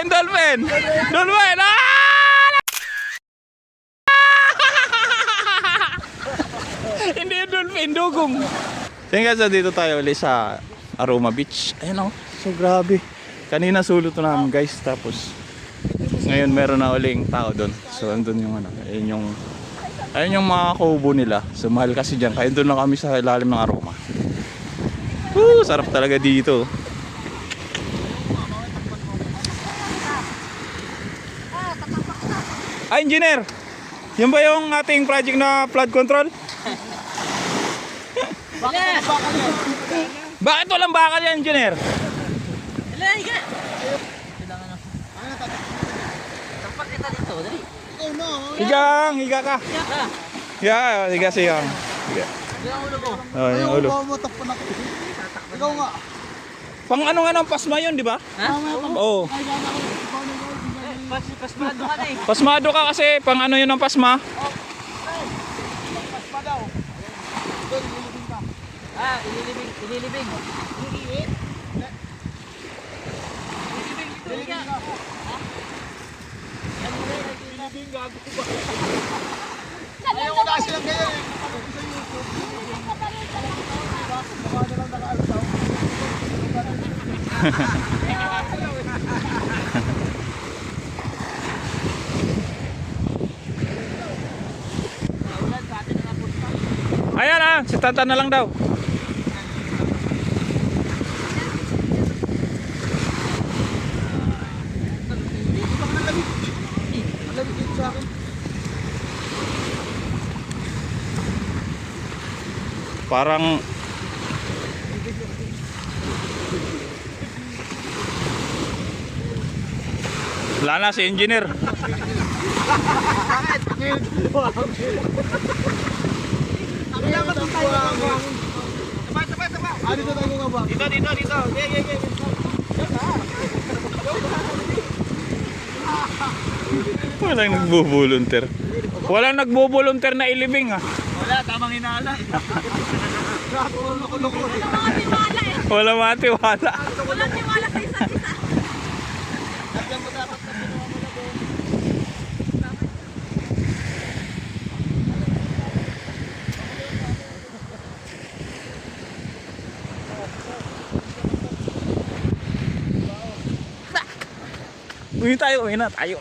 Dolphin! Dolphin! Dolphin! Ah! Hindi yung dolphin, dugong. So yun guys, dito tayo ulit sa Aroma Beach. Ayun o, so grabe. Kanina sulot na namin guys, tapos ngayon meron na uling tao doon. So andun yung ano, ayun yung mga kubo nila. So mahal kasi dyan, kaya doon lang kami sa ilalim ng Aroma. Woo, sarap talaga dito. Ay, engineer! Yun ba yung ating project na flood control? Bakit walang bakal yan, engineer? Higang, higa ka. Yeah, higa siya. Higa. Oh, yung ulo. Ikaw nga. Pang ano nga ng pasma yun, di ba? Oo. Pasmado ka na eh. Pasmado ka kasi pang ano yun ng pasma. Paspa daw. Ito, ililibing ka. Ah, ililibing. Ililibing ka. Ililibing gago ba? Ayaw ko kasi lang ganyan eh. Kapag sa YouTube, ililibing. Baka na lang nakaalsaw. Ayan ah, si Tata na lang daw. Malamig dito sa akin. Parang wala na si engineer. Dapat tayo buhangin. Taba. Dito tayo buhangin. Dito. Yeah. Walang nagbo-volunteer. Walang nagbo-volunteer na ilibing ah. Wala, tamang hinala eh. Loko-loko eh. Wala matiwala. Walang tiwala sa isa't isa. Lagyan mo dapat na pinuha mo na doon. Uwi na tayo.